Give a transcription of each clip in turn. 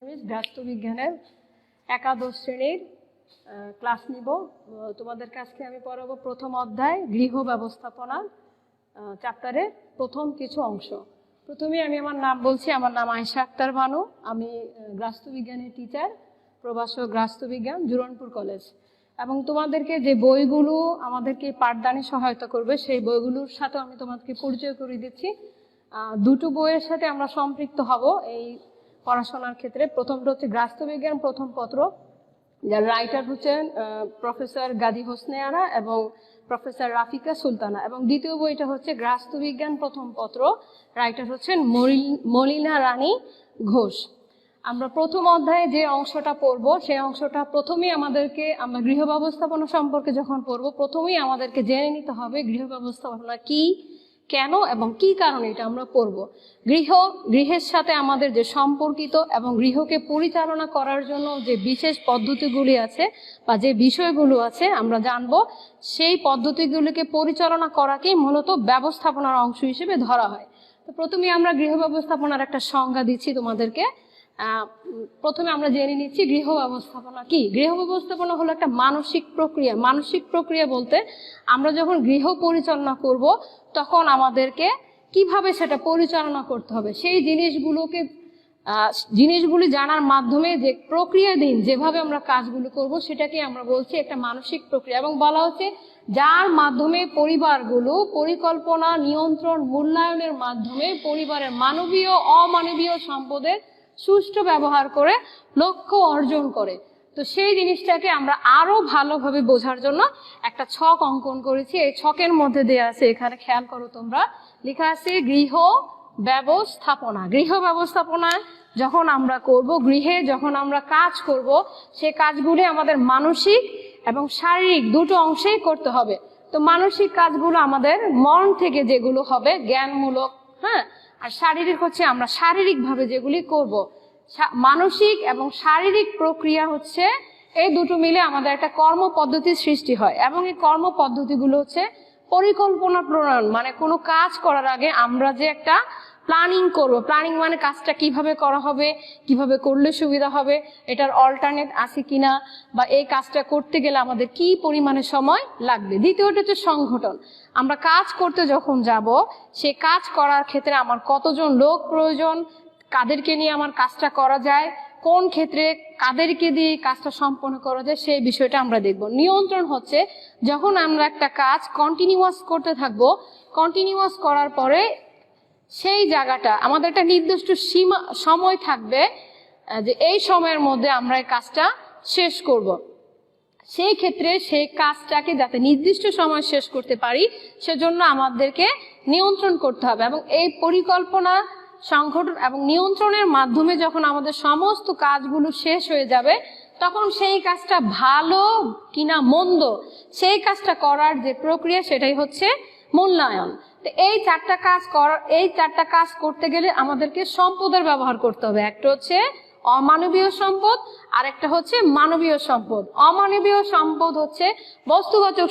আমি রাষ্ট্রবিজ্ঞানের একাদশ শ্রেণীর ক্লাস নিব। তোমাদের কাছে আমি পড়াবো প্রথম অধ্যায় গৃহ ব্যবস্থাপনা চ্যাপ্টারের প্রথম কিছু অংশ। প্রথমে আমি আমার নাম বলছি। আমার নাম আয়েশা আক্তার বানু। আমি রাষ্ট্রবিজ্ঞানের টিচার, প্রভাষক রাষ্ট্রবিজ্ঞান, জুরনপুর কলেজ। এবং তোমাদেরকে যে বইগুলো আমাদেরকে পাঠদানে সহায়তা করবে সেই বইগুলোর সাথে আমি তোমাদেরকে পরিচয় করে দিচ্ছি। দুটো বইয়ের সাথে আমরা সম্পৃক্ত হব এই পড়াশোনার ক্ষেত্রে। প্রথমটা হচ্ছে রাষ্ট্রবিজ্ঞান প্রথম পত্র, যার রাইটার হচ্ছেন প্রফেসর গাজী হোসনে আরা এবং প্রফেসর রাফিকা সুলতানা, এবং দ্বিতীয় বইটা হচ্ছে রাষ্ট্রবিজ্ঞান প্রথম পত্র, রাইটার হচ্ছেন মলিনা রানী ঘোষ। আমরা প্রথম অধ্যায়ে যে অংশটা পড়বো সেই অংশটা প্রথমেই আমাদেরকে, আমরা গৃহ ব্যবস্থাপনা সম্পর্কে যখন পড়বো প্রথমেই আমাদেরকে জেনে নিতে হবে গৃহ ব্যবস্থাপনা কি, কেন এবং কি কারণে এটা আমরা পড়ব। গৃহের সাথে আমাদের যে সম্পর্কিত এবং গৃহকে পরিচালনা করার জন্য যে বিশেষ পদ্ধতিগুলি আছে বা যে বিষয়গুলো আছে আমরা জানবো, সেই পদ্ধতিগুলিকে পরিচালনা করাকেই মূলত ব্যবস্থাপনার অংশ হিসেবে ধরা হয়। তো প্রথমে আমরা গৃহ ব্যবস্থাপনার একটা সংজ্ঞা দিচ্ছি তোমাদেরকে। প্রথমে আমরা জেনে নিচ্ছি গৃহ ব্যবস্থাপনা কি। গৃহ ব্যবস্থাপনা হলো একটা মানসিক প্রক্রিয়া। মানসিক প্রক্রিয়া বলতে আমরা যখন গৃহ পরিচালনা করব তখন আমাদেরকে কিভাবে সেটা পরিচালনা করতে হবে, সেই জিনিসগুলি জানার মাধ্যমে যে প্রক্রিয়াধীন যেভাবে আমরা কাজগুলো করব সেটাকে আমরা বলছি একটা মানসিক প্রক্রিয়া। এবং বলা হচ্ছে যার মাধ্যমে পরিবারগুলো পরিকল্পনা, নিয়ন্ত্রণ, মূল্যায়নের মাধ্যমে পরিবারের মানবীয় অমানবীয় সম্পদের সুষ্ঠু ব্যবহার করে লক্ষ্য অর্জন করে। তো সেই জিনিসটাকে আমরা আরো ভালোভাবে বোঝার জন্য একটা ছক অঙ্কন করেছি। এই ছকের মধ্যে দেয়া আছে, এখানে খেয়াল করো তোমরা, লেখা আছে গৃহ ব্যবস্থাপনা। গৃহ ব্যবস্থাপনা যখন আমরা করব, গৃহে যখন আমরা কাজ করব, সেই কাজগুলি আমাদের মানসিক এবং শারীরিক দুটো অংশেই করতে হবে। তো মানসিক কাজগুলো আমাদের মন থেকে যেগুলো হবে জ্ঞানমূলক, হ্যাঁ, আর শারীরিক হচ্ছে আমরা শারীরিকভাবে যেগুলি করব। মানসিক এবং শারীরিক প্রক্রিয়া হচ্ছে এই দুটো মিলে আমাদের একটা কর্ম পদ্ধতির সৃষ্টি হয়। এবং এই কর্ম পদ্ধতিগুলো হচ্ছে পরিকল্পনা প্রণয়ন, মানে কোনো কাজ করার আগে আমরা যে একটা প্ল্যানিং করব। প্ল্যানিং মানে কাজটা কিভাবে করা হবে, কিভাবে করলে সুবিধা হবে, এটার অল্টারনেট আছে কিনা, বা এই কাজটা করতে গেলে আমাদের কি পরিমাণে সময় লাগবে। দ্বিতীয়টা হচ্ছে সংগঠন। আমরা কাজ করতে যখন যাব, সে কাজ করার ক্ষেত্রে আমার কতজন লোক প্রয়োজন, কাদেরকে নিয়ে আমার কাজটা করা যায়, কোন ক্ষেত্রে কাদেরকে দিয়ে কাজটা সম্পন্ন করা যায়, সেই বিষয়টা আমরা দেখব। নিয়ন্ত্রণ হচ্ছে যখন আমরা একটা কাজ কন্টিনিউয়াস করতে থাকবো, কন্টিনিউয়াস করার পরে সেই জায়গাটা আমাদের একটা নির্দিষ্ট সময় থাকবে যে এই সময়ের মধ্যে আমরা এই কাজটা শেষ করব। সেই ক্ষেত্রে সেই কাজটাকে যাতে নির্দিষ্ট সময় শেষ করতে পারি সেজন্য আমাদেরকে নিয়ন্ত্রণ করতে হবে। এবং এই পরিকল্পনা, সংগঠন এবং নিয়ন্ত্রণের মাধ্যমে যখন আমাদের সমস্ত কাজগুলো শেষ হয়ে যাবে তখন সেই কাজটা ভালো কিনা মন্দ, সেই কাজটা করার যে প্রক্রিয়া সেটাই হচ্ছে মূল্যায়ন। তো এই চারটা কাজ করতে গেলে আমাদেরকে সম্পদের ব্যবহার করতে হবে। একটা হচ্ছে অমানবীয় সম্পদ, আর একটা হচ্ছে মানবীয় সম্পদ। অমানবীয় সম্পদ হচ্ছে বস্তুবাচক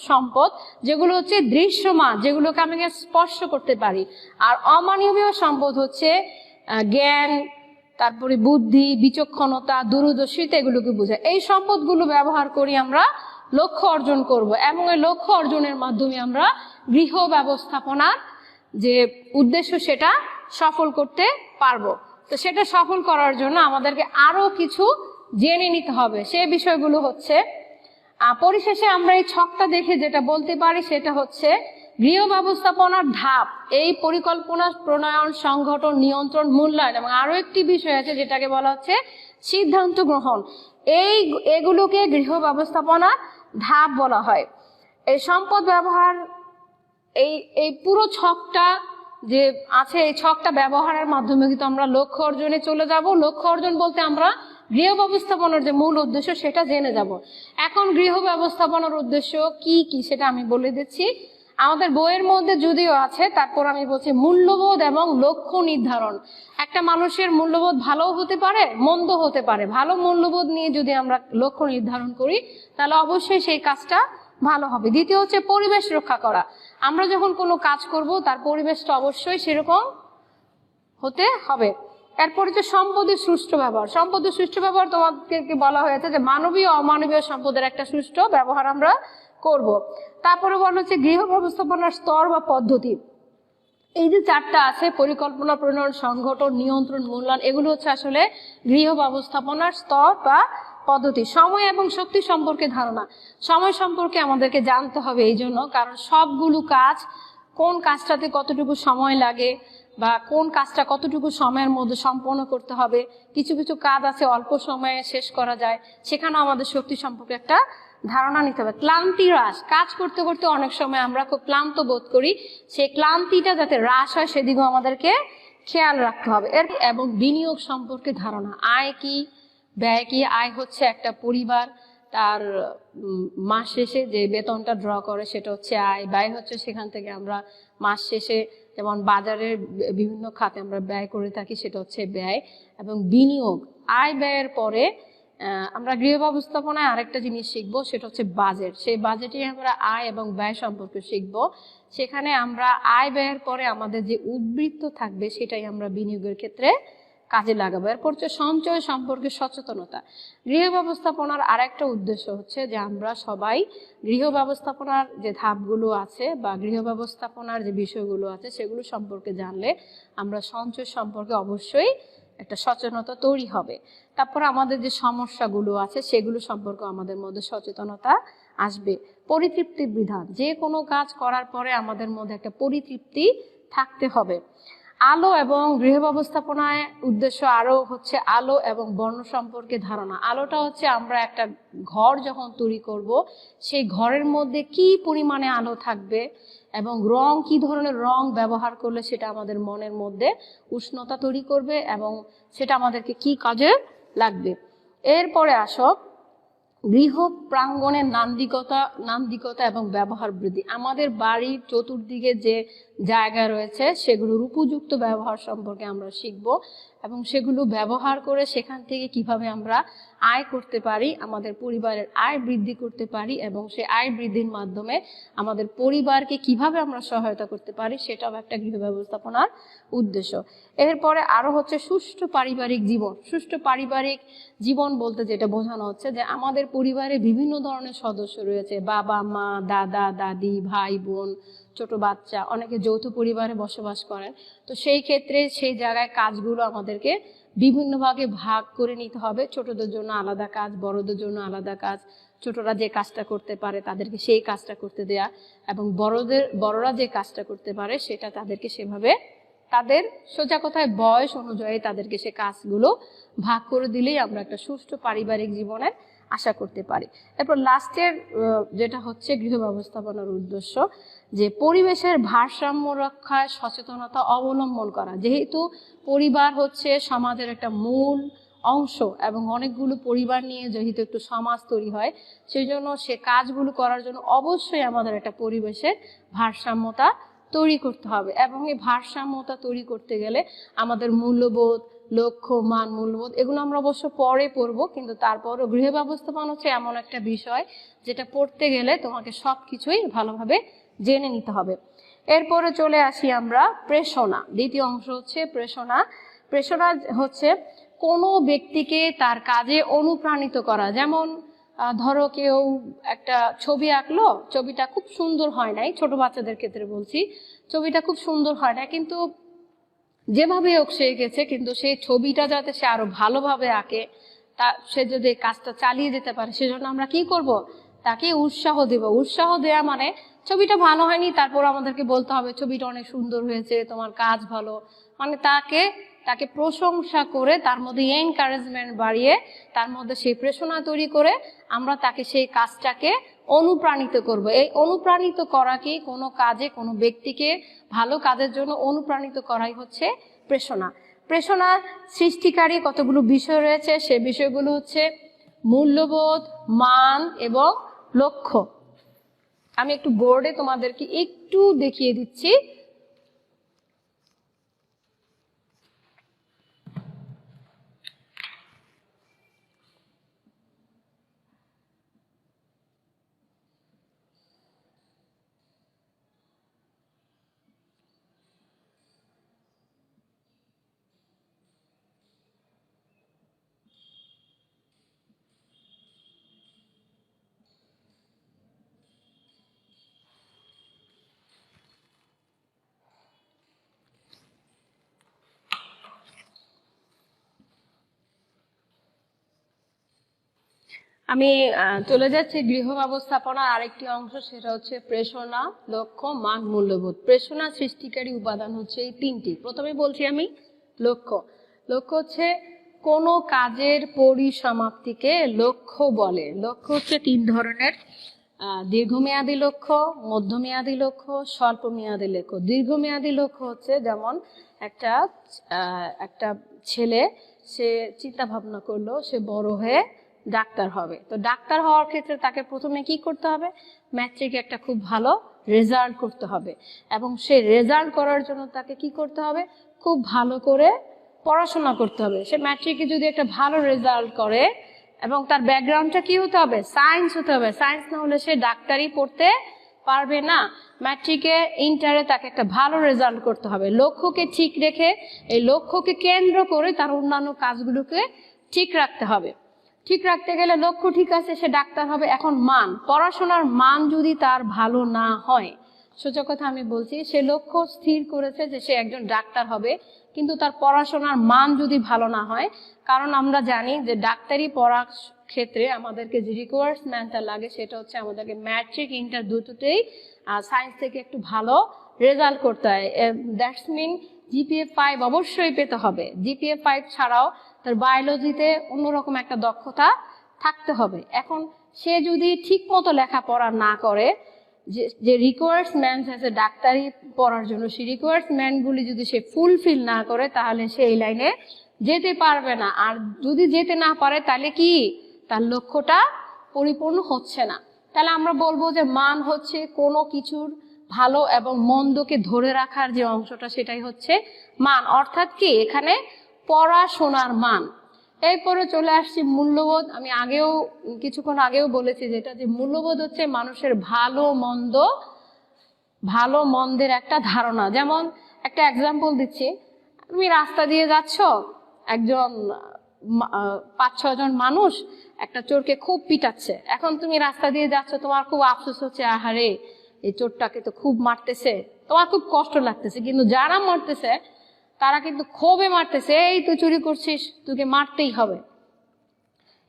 সম্পদ, যেগুলো হচ্ছে দৃশ্যমান, যেগুলোকে আমি স্পর্শ করতে পারি। আর অমানবীয় সম্পদ হচ্ছে জ্ঞান, তারপরে বুদ্ধি, বিচক্ষণতা, দূরদর্শিতা, এগুলোকে বোঝায়। এই সম্পদগুলো ব্যবহার করি আমরা লক্ষ্য অর্জন করব, এবং এই লক্ষ্য অর্জনের মাধ্যমে আমরা গৃহ ব্যবস্থাপনার যে উদ্দেশ্য সেটা সফল করতে পারবো। তো সেটা সফল করার জন্য আমাদেরকে আরো কিছু জেনে নিতে হবে। সেই বিষয়গুলো হচ্ছে, পরিশেষে আমরা এই ছকটা দেখে যেটা বলতে পারি সেটা হচ্ছে গৃহ ব্যবস্থাপনার ধাপ, এই পরিকল্পনা, প্রণয়ন, সংগঠন, নিয়ন্ত্রণ, মূল্যায়ন, এবং আরো একটি বিষয় আছে যেটাকে বলা হচ্ছে সিদ্ধান্ত গ্রহণ। এগুলোকে গৃহ ব্যবস্থাপনার ধাপ বলা হয়। এই সম্পদ ব্যবহার, এই পুরো ছকটা যে আছে, এই ছকটা ব্যবহারের মাধ্যমে কিন্তু আমরা লক্ষ্য অর্জনে চলে যাব। লক্ষ্য অর্জন বলতে আমরা গৃহ ব্যবস্থাপনার যে মূল উদ্দেশ্য সেটা জেনে যাব। এখন গৃহ ব্যবস্থাপনার উদ্দেশ্য কি কি সেটা আমি বলে দিচ্ছি। আমাদের বইয়ের মধ্যে যদিও আছে, তারপর আমি বলছি মূল্যবোধ এবং লক্ষ্য নির্ধারণ। একটা মানুষের মূল্যবোধ ভালো হতে পারে, মন্দ হতে পারে। ভালো মূল্যবোধ নিয়ে যদি আমরা লক্ষ্য নির্ধারণ করি তাহলে অবশ্যই সেই কাজটা ভালো হবে। দ্বিতীয় হচ্ছে পরিবেশ রক্ষা করা। আমরা যখন কোনো কাজ করব তার পরিবেশটা অবশ্যই সেরকম হতে হবে। এরপরে যে সম্পদের সুষ্ঠু ব্যবহার, সম্পদের সুষ্ঠু ব্যবহার তোমাদেরকে বলা হয়েছে যে মানবীয় অমানবীয় সম্পদের একটা সুষ্ঠু ব্যবহার আমরা করব। তারপরে বলা হচ্ছে গৃহ ব্যবস্থাপনার স্তর বা পদ্ধতি। এই যে চারটা আছে, পরিকল্পনা, প্রণয়ন, সংগঠন, নিয়ন্ত্রণ, মূল্যায়ন, এগুলো হচ্ছে আসলে গৃহ ব্যবস্থাপনার স্তর বা পদ্ধতি। সময় এবং শক্তি সম্পর্কে ধারণা, সময় সম্পর্কে আমাদেরকে জানতে হবে এই জন্য, কারণ সবগুলো কাজ, কোন কাজটাতে কতটুকু সময় লাগে বা কোন কাজটা কতটুকু সময়ের মধ্যে সম্পন্ন করতে হবে। কিছু কিছু কাজ আছে অল্প সময়ে শেষ করা যায়, সেখানেও আমাদের শক্তি সম্পর্কে একটা ধারণা নিতে হবে। ক্লান্তি হ্রাস, কাজ করতে করতে অনেক সময় আমরা খুব ক্লান্ত বোধ করি, সেই ক্লান্তিটা যাতে হ্রাস হয় সেদিকেও আমাদেরকে খেয়াল রাখতে হবে। এবং বিনিয়োগ সম্পর্কে ধারণা, আয় কি ব্যয় কি। আয় হচ্ছে একটা পরিবার তার মাস শেষে যে বেতনটা ড্র করে সেটা হচ্ছে আয়, ব্যয় হচ্ছে সেখান থেকে আমরা মাস শেষে যেমন বাজারের বিভিন্ন খাতে আমরা ব্যয় করে থাকি, সেটা হচ্ছে ব্যয়। এবং বিনিয়োগ, আয় ব্যয়ের পরে আমরা গৃহ ব্যবস্থাপনায় আরেকটা জিনিস শিখবো, সেটা হচ্ছে বাজেট। সেই বাজেটে আমরা আয় এবং ব্যয় সম্পর্কে শিখবো। সেখানে আমরা আয় ব্যয়ের পরে আমাদের যে উদ্বৃত্ত থাকবে সেটাই আমরা বিনিয়োগের ক্ষেত্রে কাজে লাগাবো। এরপর হচ্ছে সঞ্চয় সম্পর্কে সচেতনতা। গৃহ ব্যবস্থাপনার আরেকটা উদ্দেশ্য হচ্ছে যে আমরা সবাই গৃহ ব্যবস্থাপনার যে ধাপগুলো আছে বা গৃহ ব্যবস্থাপনার যে বিষয়গুলো আছে সেগুলো সম্পর্কে জানলে আমরা সঞ্চয় সম্পর্কে অবশ্যই একটা সচেতনতা তৈরি হবে। তারপর আমাদের যে সমস্যাগুলো আছে সেগুলো সম্পর্কে আমাদের মধ্যে সচেতনতা আসবে। পরিতৃপ্তির বিধান, যে কোনো কাজ করার পরে আমাদের মধ্যে একটা পরিতৃপ্তি থাকতে হবে। আলো এবং গৃহ ব্যবস্থাপনায় উদ্দেশ্য আরো হচ্ছে আলো এবং বর্ণ সম্পর্কে ধারণা। আলোটা হচ্ছে আমরা একটা ঘর যখন তৈরি করব, সেই ঘরের মধ্যে কি পরিমাণে আলো থাকবে এবং রং, কি ধরনের রং ব্যবহার করলে সেটা আমাদের মনের মধ্যে উষ্ণতা তৈরি করবে এবং সেটা আমাদেরকে কি কাজে লাগবে। এরপরে আসো গৃহ প্রাঙ্গণের নান্দিকতা এবং ব্যবহার বৃদ্ধি। আমাদের বাড়ির চতুর্দিকে যে জায়গা রয়েছে সেগুলোর উপযুক্ত ব্যবহার সম্পর্কে আমরা শিখব এবং সেগুলো ব্যবহার করে সেখান থেকে কিভাবে আমরা আয় করতে পারি, আমাদের পরিবারের আয় বৃদ্ধি করতে পারি এবং সেই আয় বৃদ্ধির মাধ্যমে আমাদের পরিবারকে কিভাবে আমরা সহায়তা করতে পারি, সেটাও একটা গৃহ ব্যবস্থাপনার উদ্দেশ্য। এরপরে আরো হচ্ছে সুষ্ঠু পারিবারিক জীবন। সুষ্ঠু পারিবারিক জীবন বলতে যেটা বোঝানো হচ্ছে যে আমাদের পরিবারে বিভিন্ন ধরনের সদস্য রয়েছে, বাবা মা, দাদা দাদি, ভাই বোন, ছোট বাচ্চা, অনেকে যৌথ পরিবারে বসবাস করেন। তো সেই ক্ষেত্রে সেই জায়গায় কাজগুলো আমাদেরকে বিভিন্ন ভাগে ভাগ করে নিতে হবে। ছোটদের জন্য আলাদা কাজ, বড়দের জন্য আলাদা কাজ। ছোটরা যে কাজটা করতে পারে তাদেরকে সেই কাজটা করতে দেয়া এবং বড়রা যে কাজটা করতে পারে সেটা তাদেরকে সেভাবে, তাদের সোজা কথায় বয়স অনুযায়ী তাদেরকে সে কাজগুলো ভাগ করে দিলেই আমরা একটা সুষ্ঠু পারিবারিক জীবনের আশা করতে পারি। এরপর লাস্টের যেটা হচ্ছে গৃহ ব্যবস্থাপনার উদ্দেশ্য, যে পরিবেশের ভারসাম্য রক্ষায় সচেতনতা অবলম্বন করা। যেহেতু পরিবার হচ্ছে সমাজের একটা মূল অংশ এবং অনেকগুলো পরিবার নিয়ে যেহেতু একটু সমাজ তৈরি হয়, সেই জন্য সে কাজগুলো করার জন্য অবশ্যই আমাদের একটা পরিবেশের ভারসাম্যতা তৈরি করতে হবে এবং এই ভারসাম্যতা তৈরি করতে গেলে আমাদের মূল্যবোধ, লক্ষ্য, মান, মূল্যবোধ এগুলো আমরা অবশ্য পরে পড়বো, কিন্তু তারপরও গৃহ ব্যবস্থাপনা হচ্ছে এমন একটা বিষয় যেটা পড়তে গেলে তোমাকে সবকিছুই ভালোভাবে জেনে নিতে হবে। এরপরে চলে আসি আমরা প্রেষণা। দ্বিতীয় অংশ হচ্ছে প্রেষণা। প্রেষণা হচ্ছে কোনো ব্যক্তিকে তার কাজে অনুপ্রাণিত করা। যেমন ধরো কেউ একটা ছবি আঁকলো, ছবিটা খুব সুন্দর হয় নাই, ছোট বাচ্চাদের ক্ষেত্রে বলছি, ছবিটা খুব সুন্দর হয় না, কিন্তু যেভাবে হোক সে এঁকেছে, কিন্তু সেই ছবিটা যাতে সে আরো ভালোভাবে আঁকে, তা সে যদি কাজটা চালিয়ে যেতে পারে, সেজন্য আমরা কি করব, তাকে উৎসাহ দেব। উৎসাহ দেয়া মানে ছবিটা ভালো হয়নি তারপর আমাদেরকে বলতে হবে ছবিটা অনেক সুন্দর হয়েছে, তোমার কাজ ভালো, মানে তাকে প্রশংসা করে তার মধ্যে এনকারেজমেন্ট বাড়িয়ে তার মধ্যে সেই প্রেরণা তৈরি করে আমরা তাকে সেই কাজটাকে অনুপ্রাণিত করব। এই অনুপ্রাণিত করাকেই কোনো কাজে, কোনো ব্যক্তিকে ভালো কাজের জন্য অনুপ্রাণিত করাই হচ্ছে প্রেরণা। প্রেরণা সৃষ্টিকারী কতগুলো বিষয় রয়েছে, সে বিষয়গুলো হচ্ছে মূল্যবোধ, মান এবং লক্ষ্য। আমি একটু বোর্ডে তোমাদেরকে একটু দেখিয়ে দিচ্ছি। আমি চলে যাচ্ছি গৃহ ব্যবস্থাপনার আরেকটি অংশ, সেটা হচ্ছে প্রেষণা, লক্ষ্য, মান, মূল্যবোধ। প্রেষণা সৃষ্টিকারী উপাদান হচ্ছে এই তিনটি। প্রথমে বলছি আমি লক্ষ্য। লক্ষ্য হচ্ছে কোনো কাজের পরিসমাপ্তিকে লক্ষ্য বলে। লক্ষ্য হচ্ছে তিন ধরনের: দীর্ঘমেয়াদী লক্ষ্য, মধ্যমেয়াদী লক্ষ্য, স্বল্পমেয়াদী লক্ষ্য। দীর্ঘমেয়াদী লক্ষ্য হচ্ছে যেমন একটা ছেলে, সে চিন্তা ভাবনা করলো সে বড় হয়ে ডাক্তার হবে। তো ডাক্তার হওয়ার ক্ষেত্রে তাকে প্রথমে কি করতে হবে? ম্যাট্রিকে একটা খুব ভালো রেজাল্ট করতে হবে, এবং সেই রেজাল্ট করার জন্য তাকে কি করতে হবে? খুব ভালো করে পড়াশোনা করতে হবে। সে ম্যাট্রিকে যদি একটা ভালো রেজাল্ট করে, এবং তার ব্যাকগ্রাউন্ডটা কি হতে হবে? সায়েন্স হতে হবে। সায়েন্স না হলে সে ডাক্তারি পড়তে পারবে না। ম্যাট্রিকে, ইন্টারে তাকে একটা ভালো রেজাল্ট করতে হবে। লক্ষ্যকে ঠিক রেখে, এই লক্ষ্যকে কেন্দ্র করে তার অন্যান্য কাজগুলোকে ঠিক রাখতে হবে। ঠিক রাখতে গেলে লক্ষ্য ঠিক আছে, সে ডাক্তার হবে। এখন মান, পড়াশোনার মান যদি তার ভালো না হয়, সোজা কথা আমি বলছি, সে লক্ষ্য স্থির করেছে যে সে একজন ডাক্তার হবে, কিন্তু তার পড়াশোনার মান যদি ভালো না হয়, কারণ আমরা জানি যে ডাক্তারি পড়ার ক্ষেত্রে আমাদেরকে যে রিকোয়ারমেন্টটা লাগে সেটা হচ্ছে আমাদেরকে ম্যাট্রিক, ইন্টার দুটোতেই সায়েন্স থেকে একটু ভালো রেজাল্ট করতে হয়। দ্যাটস মিন জিপিএ 5 অবশ্যই পেতে হবে। জিপিএ 5 ছাড়াও তার বায়োলজিতে অন্যরকম একটা দক্ষতা থাকতে হবে। এখন সে যদি ঠিক মতো লেখাপড়া না করে, যে রিকোয়ারমেন্ট আছে ডাক্তারি পড়ার জন্য, সেই রিকোয়ারমেন্টগুলি যদি সে ফুলফিল না করে, তাহলে সে এই লাইনে যেতে পারবে না। আর যদি যেতে না পারে, তাহলে কি তার লক্ষ্যটা পরিপূর্ণ হচ্ছে না। তাহলে আমরা বলবো যে মান হচ্ছে কোনো কিছুর ভালো এবং মন্দকে ধরে রাখার যে অংশটা, সেটাই হচ্ছে মান। অর্থাৎ কি, এখানে পড়াশোনার মান। এরপরে চলে আসছি মূল্যবোধ। আমি কিছুক্ষণ আগেও বলেছি যেটা, যে মূল্যবোধ হচ্ছে মানুষের ভালো মন্দের একটা ধারণা। যেমন একটা এক্সাম্পল দিচ্ছি, তুমি রাস্তা দিয়ে যাচ্ছ, একজন 5-6 জন মানুষ একটা চোরকে খুব পিটাচ্ছে। এখন তুমি রাস্তা দিয়ে যাচ্ছ, তোমার খুব আফসোস হচ্ছে, আহারে এই চোরটাকে তো খুব মারতেছে, তোমার খুব কষ্ট লাগতেছে। কিন্তু যারা মারতেছে তারা কিন্তু ক্ষোভে মারতেছে, এই তুই চুরি করছিস, তোকে মারতেই হবে।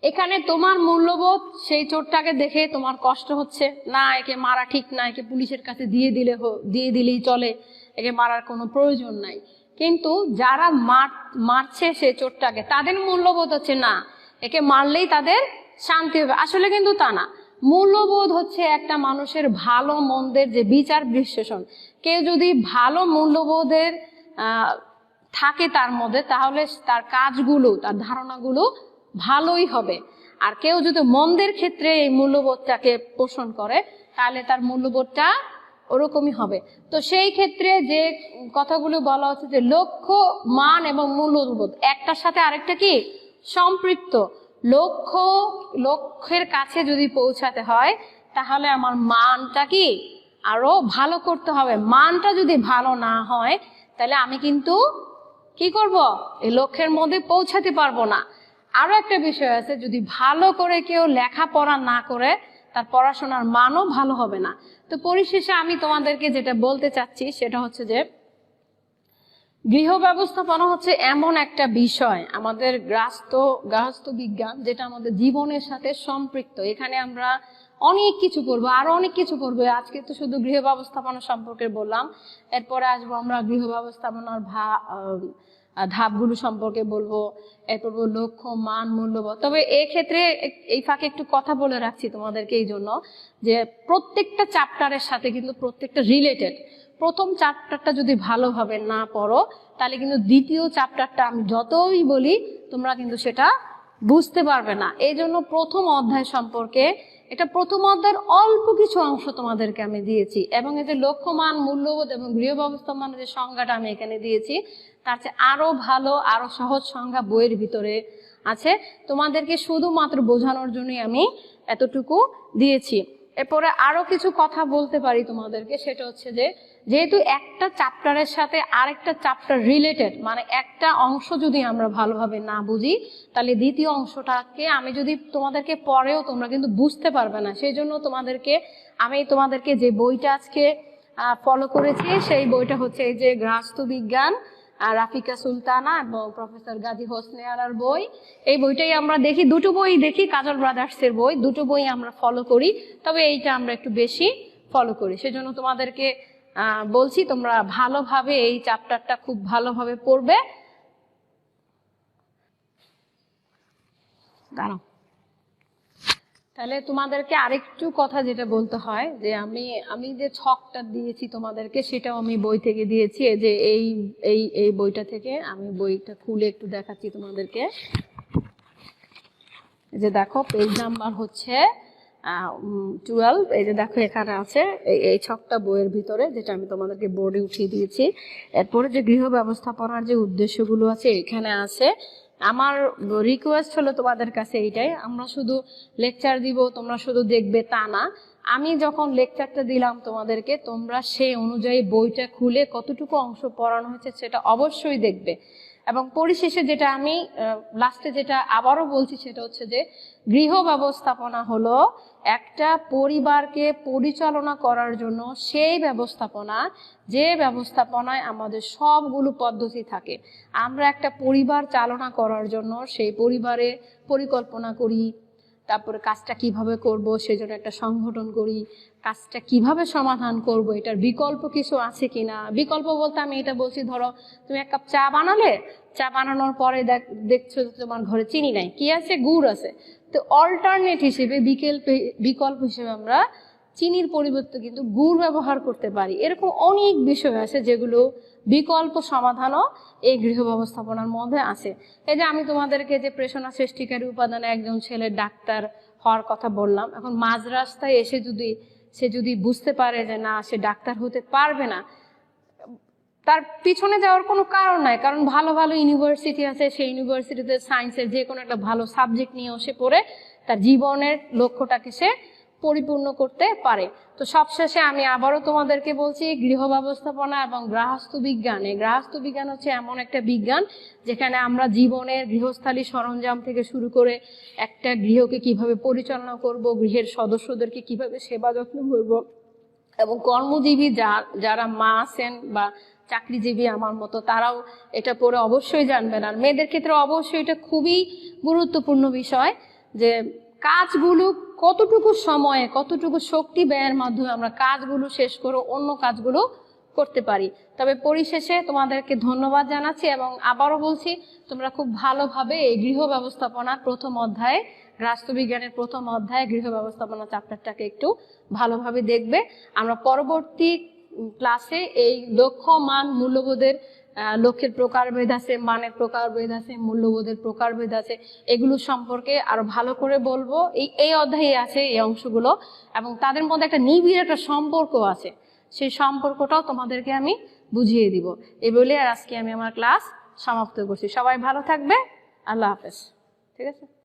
এখানে তোমার মূল্যবোধ, সেই চোরটাকে দেখে তোমার কষ্ট হচ্ছে না, একে মারা ঠিক না, একে পুলিশের কাছে দিয়ে দিলেই চলে, একে মারার কোনো প্রয়োজন নাই। কিন্তু যারা মারছে সেই চোরটাকে, তাদের মূল্যবোধ হচ্ছে না, একে মারলেই তাদের শান্তি হবে। আসলে কিন্তু তা না। মূল্যবোধ হচ্ছে একটা মানুষের ভালো মন্দের যে বিচার বিশ্লেষণ। কেউ যদি ভালো মূল্যবোধের থাকে তার মধ্যে, তাহলে তার কাজগুলো, তার ধারণাগুলো ভালোই হবে। আর কেউ যদি মন্দের ক্ষেত্রে এই মূল্যবোধটাকে পোষণ করে, তাহলে তার মূল্যবোধটা ওরকমই হবে। তো সেই ক্ষেত্রে যে কথাগুলো বলা হচ্ছে, যে লক্ষ্য, মান এবং মূল্যবোধ একটার সাথে আরেকটা কি সম্পৃক্ত। লক্ষ্যের কাছে যদি পৌঁছাতে হয়, তাহলে আমার মানটা কি আরো ভালো করতে হবে। মানটা যদি ভালো না হয়, তাহলে আমি কিন্তু কি করব? এই লক্ষ্যের মধ্যে পৌঁছাতে পারবো না। আরো একটা বিষয় আছে, যদি ভালো করে কেউ লেখাপড়া না করে, তার পড়াশোনার মানও ভালো হবে না। তো পরিশেষে আমি তোমাদেরকে যেটা বলতে চাচ্ছি, সেটা হচ্ছে যে গৃহ ব্যবস্থাপনা হচ্ছে এমন একটা বিষয়, আমাদের গৃহস্থ বিজ্ঞান, যেটা আমাদের জীবনের সাথে সম্পৃক্ত। এখানে আমরা অনেক কিছু করবো, আরো অনেক কিছু করবো। আজকে তো শুধু গৃহ ব্যবস্থাপনা সম্পর্কে বললাম, এরপরে আসবো আমরা গৃহ ব্যবস্থাপনার ধাপগুলো সম্পর্কে বলবো, এরপর লক্ষ্য, মান, মূল্যবোধ। তবে এক্ষেত্রে এই ফাঁকে একটু কথা বলে রাখছি তোমাদেরকে এই জন্য, যে প্রত্যেকটা চ্যাপ্টারের সাথে কিন্তু প্রত্যেকটা রিলেটেড। প্রথম চ্যাপ্টারটা যদি ভালোভাবে না পড়ো, তাহলে কিন্তু দ্বিতীয় চ্যাপ্টারটা আমি যতই বলি, তোমরা কিন্তু সেটা বুঝতে পারবে না। এই জন্য প্রথম অধ্যায় সম্পর্কে, এটা প্রথম অধ্যায়ের অল্প কিছু অংশ তোমাদেরকে আমি দিয়েছি, এবং এই যে লক্ষ্য, মান, মূল্যবোধ এবং গৃহ ব্যবস্থাপনার যে সংজ্ঞাটা আমি এখানে দিয়েছি, তার চেয়ে আরো ভালো, আরো সহজ সংজ্ঞা বইয়ের ভিতরে আছে। তোমাদেরকে শুধুমাত্র বোঝানোর জন্যই আমি এতটুকু দিয়েছি। এরপরে আরো কিছু কথা বলতে পারি তোমাদেরকে, সেটা হচ্ছে যে যেহেতু একটা চ্যাপ্টারের সাথে আরেকটা চ্যাপ্টার রিলেটেড, মানে একটা অংশ যদি আমরা ভালোভাবে না বুঝি, তাহলে দ্বিতীয় অংশটাকে আমি যদি তোমাদেরকে পড়েও তোমরা কিন্তু বুঝতে পারবে না। সেই জন্য আমি তোমাদেরকে যে বইটা আজকে ফলো করেছি, সেই বইটা হচ্ছে এই যে গৃহস্থ বিজ্ঞান রাফিকা সুলতানা এবং প্রফেসর গাজী হোসনে আরার বই। এই বইটাই আমরা দেখি, দুটো বই দেখি, কাজল ব্রাদার্সের বই, দুটো বই আমরা ফলো করি, তবে এইটা আমরা একটু বেশি ফলো করি। সেজন্য তোমাদেরকে বলছি তোমরা ভালোভাবে এই চ্যাপ্টারটা খুব ভালোভাবে পড়বে। দাঁড়াও, তাহলে তোমাদেরকে আরেকটু কথা যেটা বলতে হয় যে আমি যে ছকটা দিয়েছি তোমাদেরকে সেটাও আমি বই থেকে দিয়েছি। এই যে এই এই এই বইটা থেকে আমি বইটা খুলে একটু দেখাচ্ছি তোমাদেরকে। এই যে দেখো পেজ নাম্বার হচ্ছে 12। এই যে দেখো এখানে আছে এই ছকটা বইয়ের ভিতরে, যেটা আমি তোমাদেরকে বোর্ডে উঠিয়ে দিয়েছি। এরপরে যে গৃহ ব্যবস্থাপনার যে উদ্দেশ্যগুলো আছে এখানে আছে। আমার রিকোয়েস্ট হলো তোমাদের কাছে এইটাই, আমরা শুধু লেকচার দিব, তোমরা শুধু দেখবে তা না। আমি যখন লেকচারটা দিলাম তোমাদেরকে, তোমরা সেই অনুযায়ী বইটা খুলে কতটুকু অংশ পড়ানো হয়েছে সেটা অবশ্যই দেখবে। এবং পরিশেষে যেটা আমি লাস্টে যেটা আবারও বলছি সেটা হচ্ছে যে গৃহ ব্যবস্থাপনা হলো একটা পরিবারকে পরিচালনা করার জন্য সেই ব্যবস্থাপনা, যে ব্যবস্থাপনায় আমাদের সবগুলো পদ্ধতি থাকে। আমরা একটা পরিবার চালনা করার জন্য সেই পরিবারে পরিকল্পনা করি, তারপরে কাজটা কিভাবে করব সেজন্য একটা সংগঠন করি, কাজটা কিভাবে সমাধান করব এটার বিকল্প কিছু আছে কিনা। বিকল্প বলতে আমি এটা বলছি, ধরো তুমি এক কাপ চা বানালে, চা বানানোর পরে দেখছো তোমার ঘরে চিনি নাই, কি আছে, গুড় আছে। তো অল্টারনেট হিসেবে বিকল্প হিসেবে আমরা চিনির পরিবর্তে কিন্তু গুড় ব্যবহার করতে পারি। এরকম অনেক বিষয় আছে যেগুলো বিকল্প সমাধানও এই গৃহ ব্যবস্থাপনার মধ্যে আছে। এই যে আমি তোমাদেরকে যে প্রেষণা সৃষ্টিকারী উপাদানে একজন ছেলে ডাক্তার হওয়ার কথা বললাম, এখন মাঝ রাস্তায় এসে সে যদি বুঝতে পারে যে না সে ডাক্তার হতে পারবে না, তার পিছনে যাওয়ার কোনো কারণ নাই, কারণ ভালো ভালো ইউনিভার্সিটি আছে, সেই ইউনিভার্সিটিতে সায়েন্সের যে কোনো একটা ভালো সাবজেক্ট নিয়েও সে পড়ে তার জীবনের লক্ষ্যটাকে সে পরিপূর্ণ করতে পারে। তো সবশেষে আমি আবারও তোমাদেরকে বলছি, গৃহ ব্যবস্থাপনা এবং গৃহস্থ বিজ্ঞান, এই গৃহস্থ বিজ্ঞান হচ্ছে এমন একটা বিজ্ঞান যেখানে আমরা জীবনের গৃহস্থালী সরঞ্জাম থেকে শুরু করে একটা গৃহকে কিভাবে পরিচালনা করব, গৃহের সদস্যদেরকে কিভাবে সেবা যত্ন করব, এবং কর্মজীবী যারা মা আছেন বা চাকরিজীবী আমার মতো তারাও এটা পড়ে অবশ্যই জানবেন। আর মেয়েদের ক্ষেত্রে অবশ্যই এটা খুবই গুরুত্বপূর্ণ বিষয় যে কাজগুলো কতটুকু সময়ে কতটুকু শক্তি ব্যয়ের মাধ্যমে আমরা কাজগুলো শেষ করে অন্য কাজগুলো করতে পারি। তবে পরিশেষে তোমাদেরকে ধন্যবাদ জানাচ্ছি এবং আবারও বলছি তোমরা খুব ভালোভাবে এই গৃহ ব্যবস্থাপনার প্রথম অধ্যায়ে, রাষ্ট্রবিজ্ঞানের প্রথম অধ্যায়ে গৃহ ব্যবস্থাপনা চ্যাপ্টারটাকে একটু ভালোভাবে দেখবে। আমরা পরবর্তী ক্লাসে এই লক্ষ্য, মান, মূল্যবোধের লক্ষ্যের প্রকারভেদ আছে, মানের প্রকারভেদ আছে, মূল্যবোধের প্রকারভেদ আছে, এগুলো সম্পর্কে আরো ভালো করে বলবো। এই অধ্যায়ে আছে এই অংশগুলো এবং তাদের মধ্যে একটা নিবিড় একটা সম্পর্ক আছে, সেই সম্পর্কটাও তোমাদেরকে আমি বুঝিয়ে দিব। এই বলে আর আজকে আমি আমার ক্লাস সমাপ্ত করছি। সবাই ভালো থাকবে, আল্লাহ হাফেজ। ঠিক আছে।